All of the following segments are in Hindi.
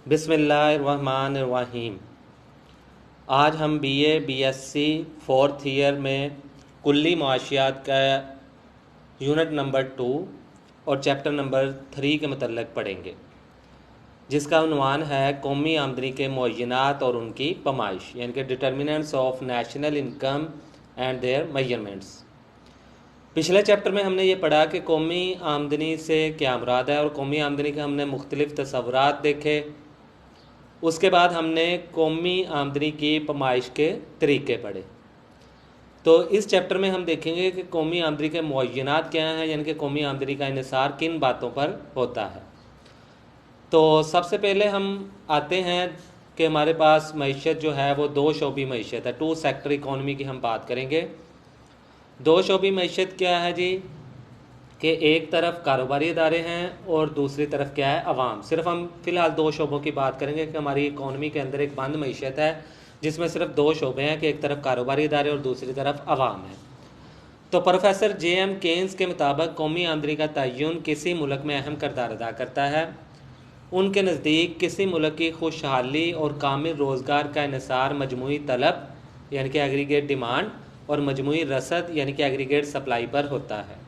बिस्मिल्लाहिर्रहमानिर्रहीम। आज हम बीएससी फोर्थ ईयर में कुल्ली मुआशियात का यूनिट नंबर 2 और चैप्टर नंबर 3 के मतलब पढ़ेंगे, जिसका उन्वान है कौमी आमदनी के मुअय्यनात और उनकी पमाइश, यानी कि determinants of national income and their measurements. पिछले चैप्टर में हमने ये पढ़ा कि कौमी आमदनी से क्या मुराद है और कौमी आमदनी के हमने मुख्तलिफ तसव्वुरात देखे। उसके बाद हमने कौमी आमदनी की पमाइश के तरीक़े पढ़े। तो इस चैप्टर में हम देखेंगे कि कौमी आमदनी के मुअय्यनात क्या हैं, यानी कि कौमी आमदनी का इन्हिसार किन बातों पर होता है। तो सबसे पहले हम आते हैं कि हमारे पास मईशत जो है वो दो शोबी मईशत है, 2 सेक्टर इकॉनमी की हम बात करेंगे। दो शोबी मईशत क्या है जी, कि एक तरफ कारोबारी इदारे हैं और दूसरी तरफ क्या है, अवाम। सिर्फ हम फ़िलहाल दो शोबों की बात करेंगे कि हमारी इकॉनमी के अंदर एक बंद मईशत है जिसमें सिर्फ दो शोबे हैं कि एक तरफ कारोबारी इदारे और दूसरी तरफ अवाम है। तो प्रोफेसर जे.एम. केन्स के मुताबिक कौमी आमदनी का तयन किसी मुल्क में अहम किरदार अदा करता है। उनके नज़दीक किसी मुल्क की खुशहाली और कामिल रोज़गार का इन्हिसार मजमूई तलब यानी कि एग्रीगेट डिमांड और मजमूई रसद यानी कि एग्रीगेट सप्लाई पर होता है।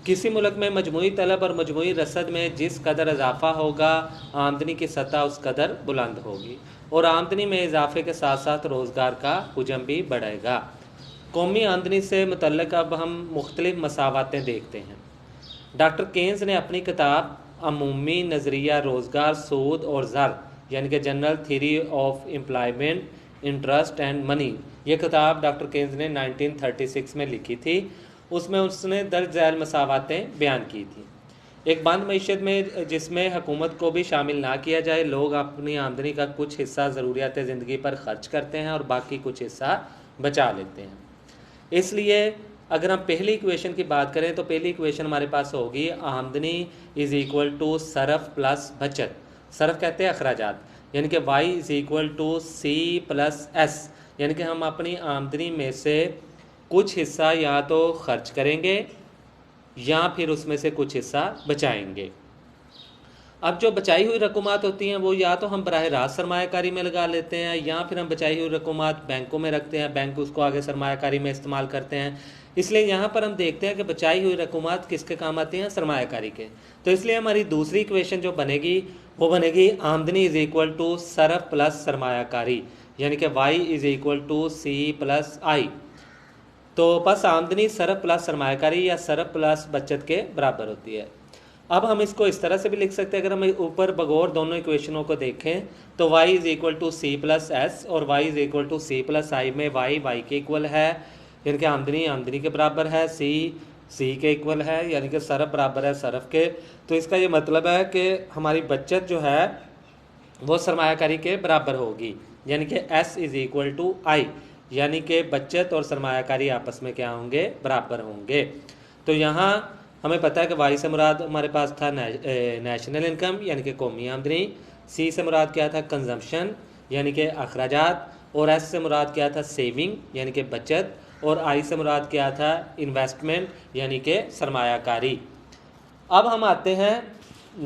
किसी मुल्क में मजमूई तलब और मजमूई रसद में जिस कदर इजाफ़ा होगा, आमदनी की सतह उस कदर बुलंद होगी और आमदनी में इजाफे के साथ साथ रोज़गार का हुजम भी बढ़ेगा। कौमी आमदनी से मुतल्लिक़ अब हम मुख्तलिफ़ मसावातें देखते हैं। डॉक्टर केन्स ने अपनी किताब अमूमी नज़रिया रोज़गार, सूद और ज़र यानी कि general theory of employment, interest and money, ये किताब डॉक्टर केन्स ने 1936 में लिखी थी। उसमें उसने दर्ज झैल मसावातें बयान की थी। एक बंद मईशत में जिसमें हुकूमत को भी शामिल ना किया जाए, लोग अपनी आमदनी का कुछ हिस्सा ज़रूरियात ज़िंदगी पर ख़र्च करते हैं और बाकी कुछ हिस्सा बचा लेते हैं। इसलिए अगर हम पहली इक्वेशन की बात करें तो पहली इक्वेशन हमारे पास होगी आमदनी इज़ इक्वल टू सरफ प्लस बचत। सरफ कहते हैं अखराजात, यानी कि y is equal to C plus s, यानी कि हम अपनी आमदनी में से कुछ हिस्सा या तो खर्च करेंगे या फिर उसमें से कुछ हिस्सा बचाएंगे। अब जो बचाई हुई रकूमात होती हैं वो या तो हम बराह रास्त सरमायाकारी में लगा लेते हैं या फिर हम बचाई हुई रकूमात बैंकों में रखते हैं, बैंक उसको आगे सरमायाकारी में इस्तेमाल करते हैं। इसलिए यहाँ पर हम देखते हैं कि बचाई हुई रकूमात किसके काम आती हैं, सरमायाकारी के। तो इसलिए हमारी दूसरी इक्वेशन जो बनेगी वो बनेगी आमदनी इज़ इक्वल टू सरफ प्लस सरमायाकारी, यानी कि y is equal to C plus I. तो बस आमदनी सरफ प्लस सरमायाकारी या सरफ प्लस बचत के बराबर होती है। अब हम इसको इस तरह से भी लिख सकते हैं, अगर हम ऊपर बगौर दोनों इक्वेशनों को देखें तो y is equal to C plus S और y is equal to C plus I में y के इक्वल है, यानी कि आमदनी के बराबर है, सी के इक्वल है, यानी कि सरफ बराबर है सरफ के। तो इसका ये मतलब है कि हमारी बचत जो है वो सरमायाकारी के बराबर होगी, यानी कि s इज़ इक्वल टू आई, यानी कि बचत और सरमायाकारी आपस में क्या होंगे, बराबर होंगे। तो यहाँ हमें पता है कि वाई से मुराद हमारे पास था नेशनल इनकम यानी कि कौमी आमदनी, सी से मुराद क्या था, कंजम्पशन यानी कि अखराजात, और एस से मुराद क्या था, सेविंग यानी कि बचत, और आई से मुराद क्या था, इन्वेस्टमेंट यानी कि सरमायाकारी। अब हम आते हैं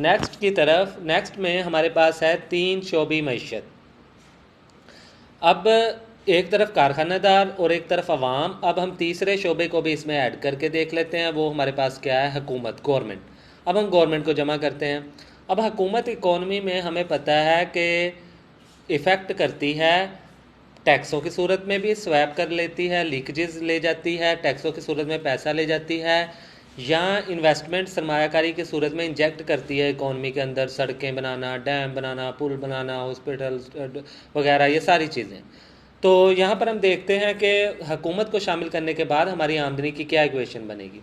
नेक्स्ट की तरफ। नेक्स्ट में हमारे पास है 3 शोबी मईशत। अब एक तरफ कारखानेदार और एक तरफ अवाम। अब हम तीसरे शोबे को भी इसमें ऐड करके देख लेते हैं, वो हमारे पास क्या है, हुकूमत, गवर्नमेंट। अब हम गवर्नमेंट को जमा करते हैं। अब हुकूमत इकॉनमी में हमें पता है कि इफ़ेक्ट करती है, टैक्सों की सूरत में भी स्वैप कर लेती है, लीकेजेस ले जाती है, टैक्सों की सूरत में पैसा ले जाती है, या इन्वेस्टमेंट सरमायाकारी की सूरत में इंजेक्ट करती है इकॉनमी के अंदर, सड़कें बनाना, डैम बनाना, पुल बनाना, हॉस्पिटल वगैरह, ये सारी चीज़ें। तो यहाँ पर हम देखते हैं कि हुकूमत को शामिल करने के बाद हमारी आमदनी की क्या इक्वेशन बनेगी।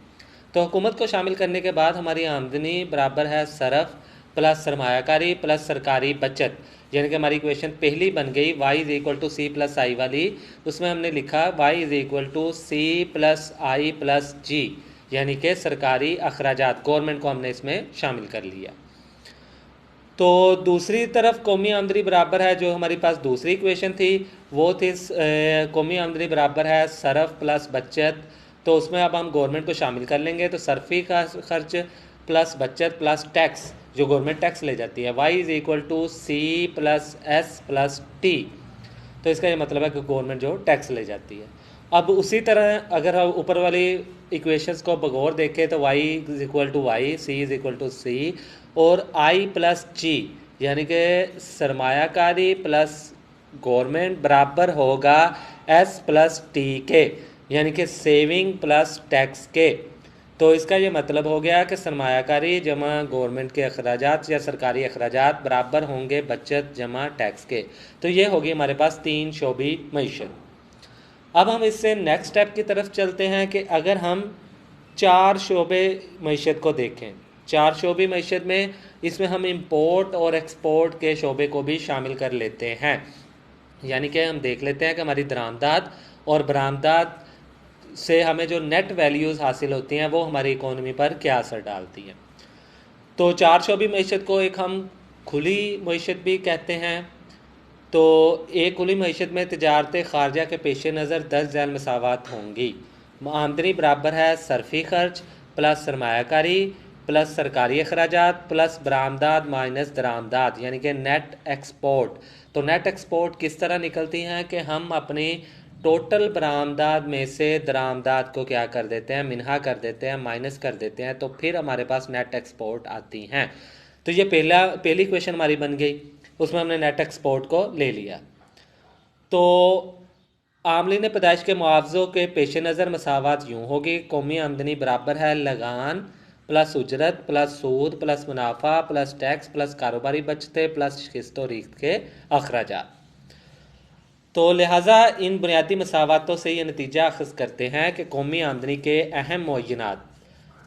तो हुकूमत को शामिल करने के बाद हमारी आमदनी बराबर है सरफ प्लस सरमायाकारी प्लस सरकारी बचत, यानी कि हमारी इक्वेशन पहली बन गई y is equal to C plus I वाली। उसमें हमने लिखा y is equal to C plus I plus G, यानी कि सरकारी अखराजात, गवर्नमेंट को हमने इसमें शामिल कर लिया। तो दूसरी तरफ कौमी आमदनी बराबर है, जो हमारी पास दूसरी इक्वेशन थी वो थी कौमी आमदनी बराबर है सरफ प्लस बचत। तो उसमें अब हम गवर्नमेंट को शामिल कर लेंगे, तो सरफी का खर्च प्लस बचत प्लस टैक्स, जो गवर्नमेंट टैक्स ले जाती है। y is equal to C plus s plus t, तो इसका ये मतलब है कि गवर्नमेंट जो टैक्स ले जाती है। अब उसी तरह अगर हम ऊपर वाली इक्वेशंस को बगौर देखें तो y is equal to Y, C is equal to C, और i प्लस जी यानी कि सरमायाकारी प्लस गवर्नमेंट बराबर होगा s प्लस टी के, यानी कि सेविंग प्लस टैक्स के। तो इसका ये मतलब हो गया कि सरमायाकारी जमा गवर्नमेंट के अखराजात या सरकारी अखराजात बराबर होंगे बचत जमा टैक्स के। तो ये होगी हमारे पास 3 शोबी मईशत। अब हम इससे नेक्स्ट स्टेप की तरफ चलते हैं कि अगर हम 4 शोबे मईशत को देखें, 4 शोबी मईशत में इसमें हम इंपोर्ट और एक्सपोर्ट के शोबे को भी शामिल कर लेते हैं। यानी कि हम देख लेते हैं कि हमारी दरामदात और बरामदात से हमें जो नेट वैल्यूज़ हासिल होती हैं वो हमारी इकोनॉमी पर क्या असर डालती हैं। तो 4 शोबी मईशत को एक हम खुली मईशत भी कहते हैं। तो एक खुली मईशत में तिजारत खारजा के पेश नज़र 10 झैल मसावत होंगी। आमदनी बराबर है सरफी खर्च प्लस सरमायाकारी प्लस सरकारी अखराजात प्लस बरामदात माइनस दरामदात, यानी कि नेट एक्सपोर्ट। तो नेट एक्सपोर्ट किस तरह निकलती हैं कि हम अपनी टोटल बरामदात में से दरामदात को क्या कर देते हैं, मिनहा कर देते हैं, माइनस कर देते हैं, तो फिर हमारे पास नेट एक्सपोर्ट आती हैं। तो ये पहली क्वेश्चन हमारी बन गई, उसमें हमने नेट एक्सपोर्ट को ले लिया। तो आमलीन पैदाइश के मुआवज़ों के पेश नज़र मसावत यूँ होगी, कौमी आमदनी बराबर है लगान प्लस उजरत प्लस सूद प्लस मुनाफा प्लस टैक्स प्लस कारोबारी बचते प्लस शिकस्त व रीख्त के अखराजात। तो लिहाजा इन बुनियादी मसावतों से ये नतीजा अखज़ करते हैं कि कौमी आमदनी के अहम मुअय्यनात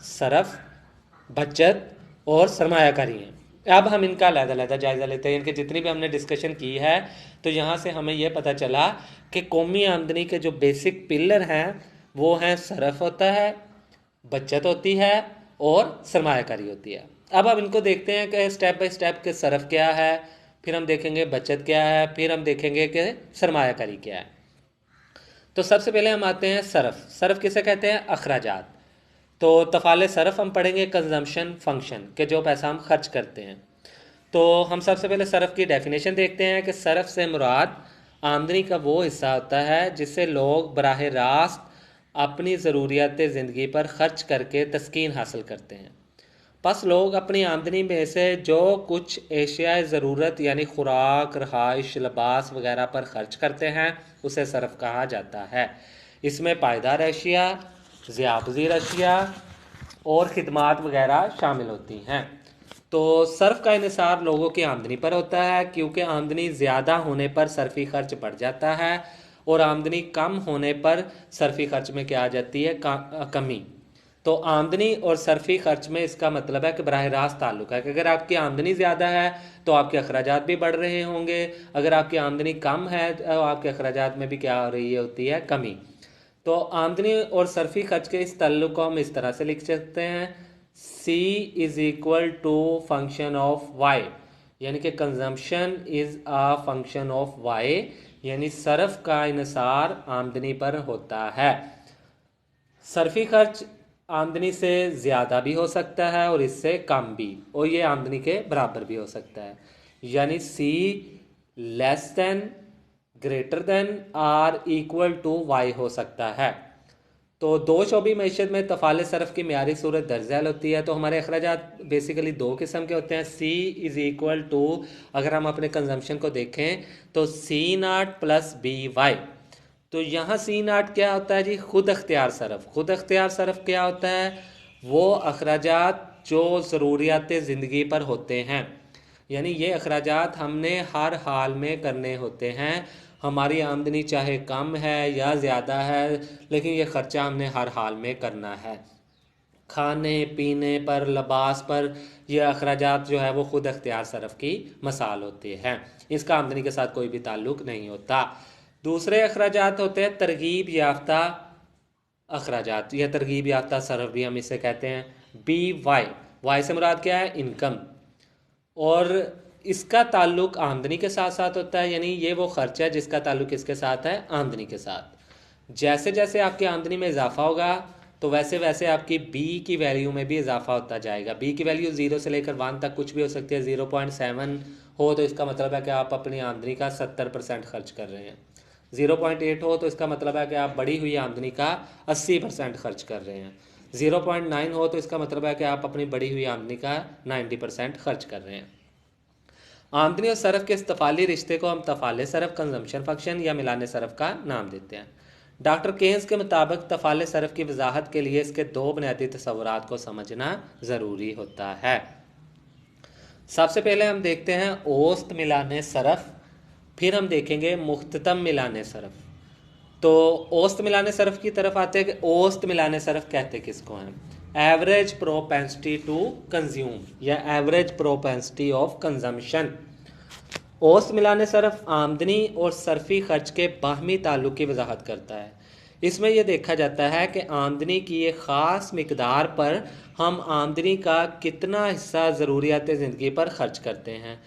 सरफ, बचत और सरमायाकारी हैं। अब हम इनका अलग-अलग जायज़ा लेते हैं। इनके जितनी भी हमने डिस्कशन की है तो यहाँ से हमें यह पता चला कि कौमी आमदनी के जो बेसिक पिलर हैं वो हैं सरफ होता है, बचत होती है और सरमायाकारी होती है। अब हम इनको देखते हैं कि स्टेप बाय स्टेप के सरफ क्या है, फिर हम देखेंगे बचत क्या है, फिर हम देखेंगे कि सरमायाकारी क्या है। तो सबसे पहले हम आते हैं सरफ। सरफ किसे कहते हैं? अखराजात। तो तफाले सरफ हम पढ़ेंगे कंजम्पशन फंक्शन के जो पैसा हम खर्च करते हैं। तो हम सबसे पहले सरफ की डेफिनेशन देखते हैं कि सरफ से मुराद आमदनी का वो हिस्सा होता है जिससे लोग बराह रास्त अपनी ज़रूरियात ज़िंदगी पर ख़र्च करके तस्कीन हासिल करते हैं। बस लोग अपनी आमदनी में से जो कुछ एशियाए ज़रूरत यानी खुराक, रहाइश, लिबास वगैरह पर ख़र्च करते हैं उसे सरफ कहा जाता है। इसमें पायदार अशिया, ज़ियापज़ीर अशिया और ख़िदमात वगैरह शामिल होती हैं। तो सर्फ का इन्हिसार लोगों की आमदनी पर होता है, क्योंकि आमदनी ज़्यादा होने पर सर्फी खर्च बढ़ जाता है और आमदनी कम होने पर सर्फी खर्च में क्या आ जाती है? कमी। तो आमदनी और सर्फी खर्च में इसका मतलब है कि बराह रास्त ताल्लुक है कि अगर आपकी आमदनी ज़्यादा है तो आपके अखराजात भी बढ़ रहे होंगे, अगर आपकी आमदनी कम है तो आपके अखराजात में भी क्या हो रही होती है? कमी। तो आमदनी और सर्फी खर्च के इस ताल्लुक को हम इस तरह से लिख सकते हैं, C is equal to function of Y, यानी कि consumption is a function of Y, यानी सर्फ का इन्हिसार आमदनी पर होता है। सर्फी खर्च आमदनी से ज़्यादा भी हो सकता है और इससे कम भी, और ये आमदनी के बराबर भी हो सकता है, यानी C less than, greater than or equal to Y हो सकता है। तो दो शोबी मैशत में तफाले सरफ की म्यारी सूरत दर्जैल होती है। तो हमारे अखराजात बेसिकली दो किस्म के होते हैं। C इज़ इक्वल टू, अगर हम अपने कंजम्पशन को देखें तो C0 प्लस BY। तो यहाँ C0 क्या होता है जी? खुद अख्तियार सरफ। खुद अख्तियार सरफ क्या होता है? वो अखराजात जो ज़रूरियात ज़िंदगी पर होते हैं, यानी ये अखराजात हमने हर हाल में करने होते हैं। हमारी आमदनी चाहे कम है या ज़्यादा है, लेकिन ये ख़र्चा हमने हर हाल में करना है। खाने पीने पर, लिबास पर, यह अखराजात जो है वो खुद अख्तियार सरफ की मिसाल होते हैं। इसका आमदनी के साथ कोई भी ताल्लुक़ नहीं होता। दूसरे अखराजात होते हैं तरगीब याफ्ता अखराजात, यह तरगीब याफ्ता सरफ भी हम इसे कहते हैं। BY, वाई से मुराद क्या है? इनकम। और इसका ताल्लुक आमदनी के साथ साथ होता है, यानी ये वो खर्चा है जिसका ताल्लुक किसके साथ है? आमदनी के साथ। जैसे जैसे आपकी आमदनी में इजाफा होगा तो वैसे वैसे आपकी बी की वैल्यू में भी इजाफा होता जाएगा। बी की वैल्यू 0 से लेकर 1 तक कुछ भी हो सकती है। 0.7 हो तो इसका मतलब है कि आप अपनी आमदनी का 70% खर्च कर रहे हैं। 0.8 हो तो इसका मतलब है कि आप बढ़ी हुई आमदनी का 80% खर्च कर रहे हैं। 0.9 हो तो इसका मतलब है कि आप अपनी बढ़ी हुई आमदनी का 90% खर्च कर रहे हैं। आमदनी और सरफ के इस तफाली रिश्ते को हम तफाले सरफ कंजम्पशन फंक्शन या मिलाने सरफ का नाम देते हैं। डॉक्टर केन्स के मुताबिक तफाले सरफ की वजाहत के लिए इसके दो बुनियादी तस्वुरात को समझना ज़रूरी होता है। सबसे पहले हम देखते हैं औसत मिलाने सरफ, फिर हम देखेंगे मुख्ततम मिलाने सरफ। तो औसत मिलाने सरफ की तरफ आते हैं कि औसत मिलाने सरफ कहते किसको हैं? एवरेज प्रोपेंसिटी टू कंज्यूम या एवरेज प्रोपेंसिटी ऑफ कंजम्पशन। औसत मिलाने सरफ आमदनी और सरफी खर्च के बाहमी ताल्लुक की वजाहत करता है। इसमें यह देखा जाता है कि आमदनी की एक ख़ास मिकदार पर हम आमदनी का कितना हिस्सा ज़रूरियात ज़िंदगी पर खर्च करते हैं,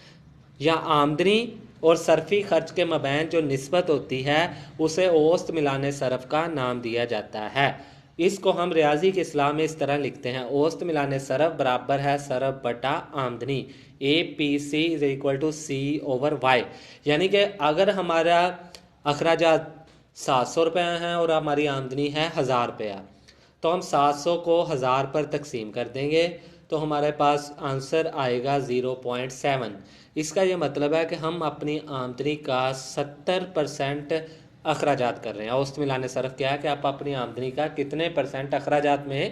या आमदनी और सरफी खर्च के मबैन जो निस्बत होती है उसे औसत मिलाने सरफ का नाम दिया जाता है। इसको हम रियाजी के इस्लाम में इस तरह लिखते हैं, औसत मिलाने सरफ बराबर है सरफ बटा आमदनी, APC is equal to C/Y। यानी कि अगर हमारा अखराजात 700 रुपये हैं और हमारी आमदनी है 1000 रुपया, तो हम 700 को 1000 पर तकसीम कर देंगे तो हमारे पास आंसर आएगा 0.7। इसका ये मतलब है कि हम अपनी आमदनी का 70% अखराजात कर रहे हैं। औसत मिलाने सरफ क्या है कि आप अपनी आमदनी का कितने % अखराजात में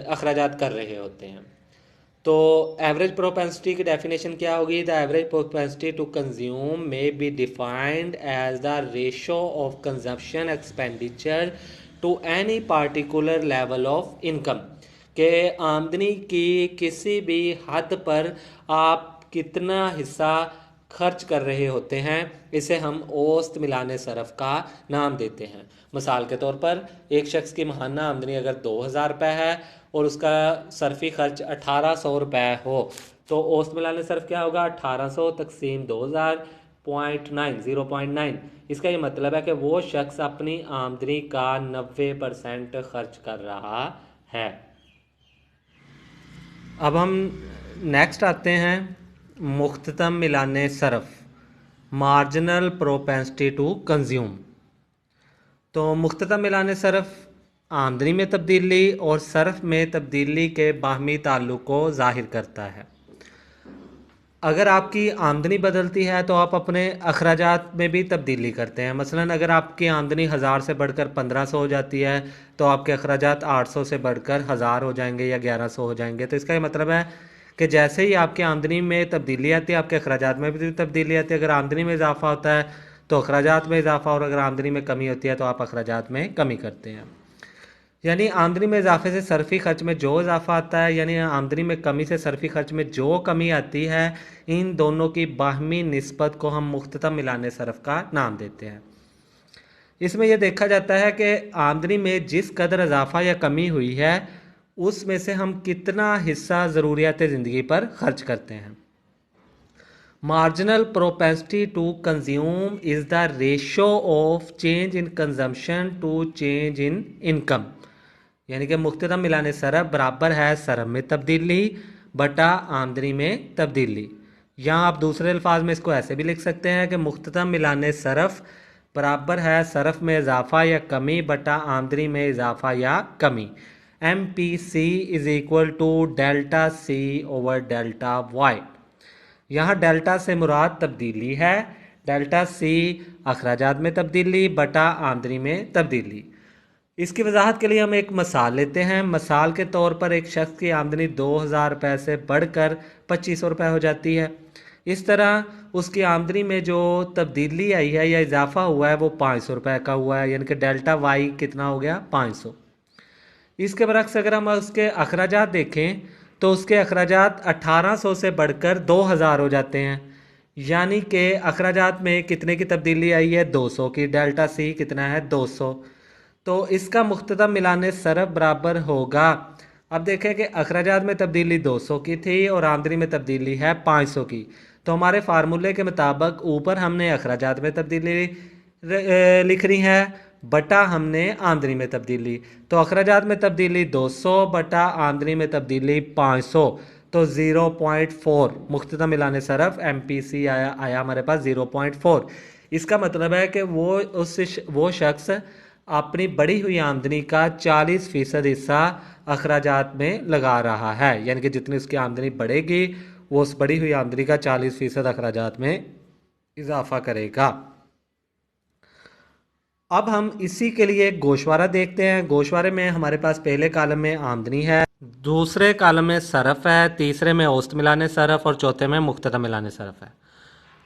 अखराजात कर रहे होते हैं। तो एवरेज प्रोपेंसिटी की डेफिनेशन क्या होगी? The average propensity to consume may be defined as the ratio of consumption expenditure to any particular level of income. के आमदनी की किसी भी हद पर आप कितना हिस्सा खर्च कर रहे होते हैं, इसे हम औसत मिलाने सरफ का नाम देते हैं। मिसाल के तौर पर एक शख्स की माहाना आमदनी अगर 2000 रुपये है और उसका सरफी खर्च 1800 रुपये हो, तो औसत मिलाने सरफ क्या होगा? 1800 तकसीम 2000 0.9। इसका ये मतलब है कि वो शख्स अपनी आमदनी का 90% खर्च कर रहा है। अब हम नेक्स्ट आते हैं मुख्ततम मिलाने सरफ, मार्जिनल प्रोपेंसिटी टू कंज्यूम। तो मुख्ततम मिलाने सरफ आमदनी में तब्दीली और सरफ में तब्दीली के बाहमी ताल्लुक को ज़ाहिर करता है। अगर आपकी आमदनी बदलती है तो आप अपने अखराजात में भी तब्दीली करते हैं। मसलन अगर आपकी आमदनी 1000 से बढ़कर 1500 हो जाती है तो आपके अखराजात 800 से बढ़कर 1000 हो जाएंगे या 1100 हो जाएंगे। तो इसका ये मतलब है कि जैसे ही आपकी आमदनी में तब्दीली आती है आपके अखराजात में भी तब्दीली आती है। अगर आमदनी में इजाफा होता है तो अखराजात में इजाफा, और अगर आमदनी में कमी होती है तो आप अखराजात में कमी करते हैं। यानी आमदनी में इजाफे से सरफी खर्च में जो इजाफा आता है, यानी आमदनी में कमी से सरफी खर्च में जो कमी आती है, इन दोनों की बाहमी निस्बत को हम मुख्ततम मिलाने सरफ का नाम देते हैं। इसमें यह देखा जाता है कि आमदनी में जिस कदर इजाफा या कमी हुई है उसमें से हम कितना हिस्सा ज़रूरियात ज़िंदगी पर खर्च करते हैं। Marginal propensity to consume is the ratio of change in consumption to change in income. यानी कि मुख्ततम मिलाने सरफ बराबर है सरफ में तब्दीली बटा आमदनी में तब्दीली। या आप दूसरे अल्फाज में इसको ऐसे भी लिख सकते हैं कि मुख्ततम मिलाने सरफ बराबर है सरफ में इजाफा या कमी बटा आमदनी में इजाफा या कमी। MPC is equal to delta C over delta Y। यहाँ डेल्टा से मुराद तब्दीली है, डेल्टा C अखराजात में तब्दीली बटा आमदनी में तब्दीली। इसकी वजाहत के लिए हम एक मिसाल लेते हैं। मिसाल के तौर पर एक शख्स की आमदनी 2000 रुपये से बढ़कर 2500 रुपये हो जाती है। इस तरह उसकी आमदनी में जो तब्दीली आई है या इजाफा हुआ है वो 500 रुपये का हुआ है, यानी कि डेल्टा Y कितना हो गया? 500। इसके बरक्स अगर हम उसके अखराजात देखें तो उसके अखराजात 1800 से बढ़कर 2000 हो जाते हैं, यानी कि अखराजात में कितने की तब्दीली आई है? 200 की। डेल्टा C कितना है? 200। तो इसका मुख्ततम मिलाने सरफ बराबर होगा, अब देखें कि अखराजात में तब्दीली 200 की थी और आमदनी में तब्दीली है 500 की। तो हमारे फार्मूले के मुताबिक ऊपर हमने अखराजात में तब्दीली लिख रही है, बटा हमने आमदनी में तब्दीली, तो अखराजात में तब्दीली 200 बटा आमदनी में तब्दीली 500, तो 0.4 मुख्तता मिलाने सरफ MPC आया हमारे पास 0.4। इसका मतलब है कि वो शख्स अपनी बढ़ी हुई आमदनी का 40% हिस्सा अखराजात में लगा रहा है, यानी कि जितनी उसकी आमदनी बढ़ेगी वो उस बढ़ी हुई आमदनी का 40% अखराजात में इजाफा करेगा। अब हम इसी के लिए गोशवारा देखते हैं। गोशवारे में हमारे पास पहले कालम में आमदनी है, दूसरे कालम में सरफ है, तीसरे में औसत मिलाने सरफ और चौथे में मुख्तता मिलाने सरफ है।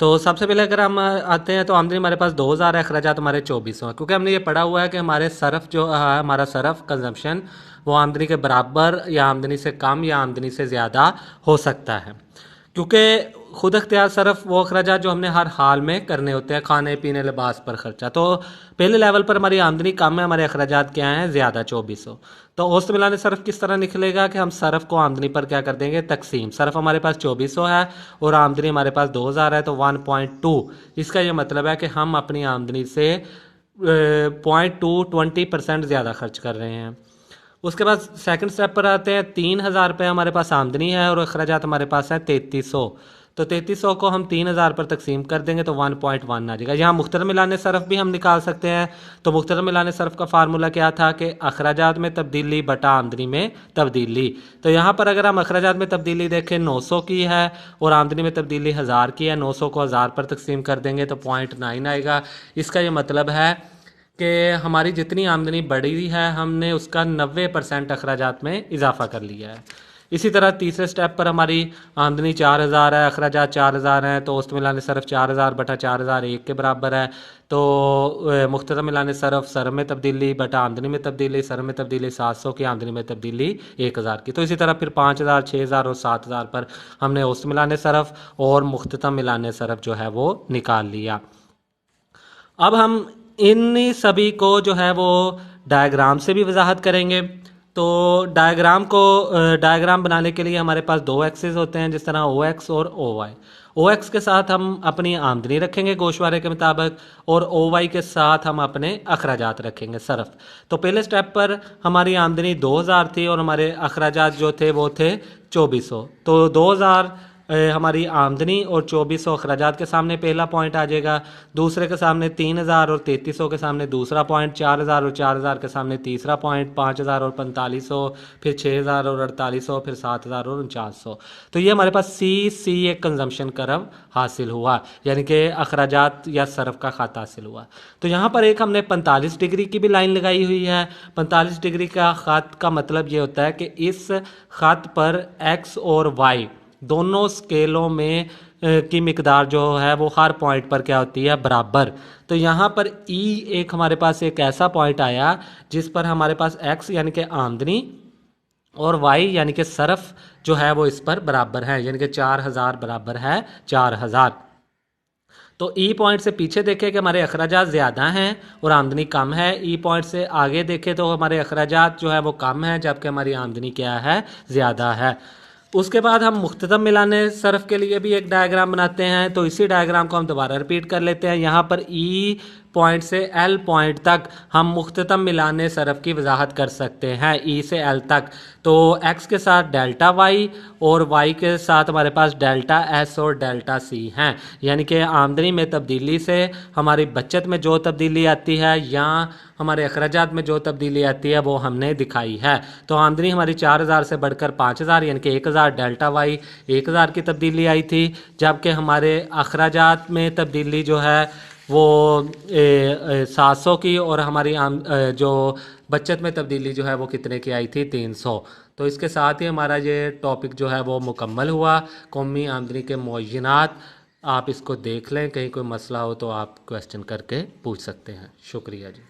तो सबसे पहले अगर हम आते हैं तो आमदनी हमारे पास 2000 है, अखराजात हमारे 2400 है, क्योंकि हमने ये पढ़ा हुआ है कि हमारे सरफ जो है, हमारा सरफ कंजम्पशन वो आमदनी के बराबर या आमदनी से कम या आमदनी से ज़्यादा हो सकता है, क्योंकि खुद अख्तियार सरफ वो अखराजात जो हमने हर हाल में करने होते हैं, खाने पीने लिबास पर खर्चा। तो पहले लेवल पर हमारी आमदनी कम है, हमारे अखराजात क्या हैं ज़्यादा 2400। तो औसत मिलाने सरफ किस तरह निकलेगा कि हम सरफ को आमदनी पर क्या कर देंगे तकसीम, सरफ हमारे पास 2400 है और आमदनी हमारे पास 2000 है, तो 1.2। इसका ये मतलब है कि हम अपनी आमदनी से 20% ज़्यादा खर्च कर रहे हैं। उसके बाद सेकंड स्टेप पर आते हैं, 3000 रुपये हमारे पास आमदनी है और अखराजात हमारे पास है 3300, तो 3300 को हम 3000 पर तकसीम कर देंगे तो 1.1 आ जाएगा। यहाँ मुख्तरम मिलाने सरफ भी हम निकाल सकते हैं। तो मुख्तरम मिलाने सरफ का फार्मूला क्या था कि अखराजात में तब्दीली बटा आमदनी में तब्दीली। तो यहाँ पर अगर हम अखराजात में तब्दीली देखें 900 की है और आमदनी में तब्दीली 1000 की है, 900 को 1000 पर तकसीम कर देंगे तो 0.9 आएगा। इसका ये मतलब है कि हमारी जितनी आमदनी बढ़ी है हमने उसका 90% अखराजात में इजाफा कर लिया है। इसी तरह तीसरे स्टेप पर हमारी आमदनी 4000 है, अखराजात 4000 हैं, तो औसत मिलाने सरफ 4000 बटा 4000 1 के बराबर है। तो मुख्तसर मिलाने सरफ सर में तब्दीली बटा आमदनी में तब्दीली, सर में तब्दीली 700 की, आमदनी में तब्दीली 1000 की। तो इसी तरह फिर 5000, 6000 और 7000 पर हमने औसत मिलाने सरफ और मुख्तसर मिलाने सरफ जो है वो निकाल लिया। अब हम इन सभी को जो है वो डायग्राम से भी वजाहत करेंगे। तो डायग्राम बनाने के लिए हमारे पास दो एक्सिस होते हैं, जिस तरह OX और OY। OX के साथ हम अपनी आमदनी रखेंगे गोशवारे के मुताबिक और OY के साथ हम अपने अखराजात रखेंगे सरफ। तो पहले स्टेप पर हमारी आमदनी 2000 थी और हमारे अखराजात जो थे वो थे 2400। तो 2000 हमारी आमदनी और 2400 अखराजात के सामने पहला पॉइंट आ जाएगा, दूसरे के सामने 3000 और 3300 के सामने दूसरा पॉइंट, 4000 और 4000 के सामने तीसरा पॉइंट, 5000 और 4500, फिर 6000 और 4800, फिर 7000 और 4900। तो ये हमारे पास सी एक कंजम्पशन कर्व हासिल हुआ, यानी कि अखराजात या सरफ का खाता हासिल हुआ। तो यहाँ पर एक हमने 45 डिग्री की भी लाइन लगाई हुई है। 45 डिग्री का ख़त का मतलब ये होता है कि इस ख़त पर X और Y दोनों स्केलों में की मिकदार जो है वो हर पॉइंट पर क्या होती है बराबर। तो यहाँ पर E एक हमारे पास एक ऐसा पॉइंट आया जिस पर हमारे पास X यानी कि आमदनी और Y यानी कि सरफ जो है वो इस पर बराबर है, यानी कि 4000 बराबर है 4000। तो E पॉइंट से पीछे देखें कि हमारे अखराजात ज़्यादा हैं और आमदनी कम है, E पॉइंट से आगे देखें तो हमारे अखराजात जो है वो कम है जबकि हमारी आमदनी क्या है ज़्यादा है। उसके बाद हम मुख्ततम मिलाने सरफ के लिए भी एक डायग्राम बनाते हैं। तो इसी डायग्राम को हम दोबारा रिपीट कर लेते हैं। यहाँ पर E पॉइंट से L पॉइंट तक हम मुख्ततम मिलाने सरफ की वजाहत कर सकते हैं, E से L तक। तो X के साथ डेल्टा Y और Y के साथ हमारे पास डेल्टा S और डेल्टा C हैं, यानी कि आमदनी में तब्दीली से हमारी बचत में जो तब्दीली आती है या हमारे अखराजात में जो तब्दीली आती है वो हमने दिखाई है। तो आमदनी हमारी 4000 से बढ़कर 5000 यानी कि 1000 डेल्टा Y 1000 की तब्दीली आई थी, जबकि हमारे अखराजात में तब्दीली जो है वो 700 की और हमारी जो बचत में तब्दीली जो है वो कितने की आई थी 300। तो इसके साथ ही हमारा ये टॉपिक जो है वो मुकम्मल हुआ, कौमी आमदनी के मुअय्यनात। आप इसको देख लें, कहीं कोई मसला हो तो आप क्वेश्चन करके पूछ सकते हैं। शुक्रिया जी।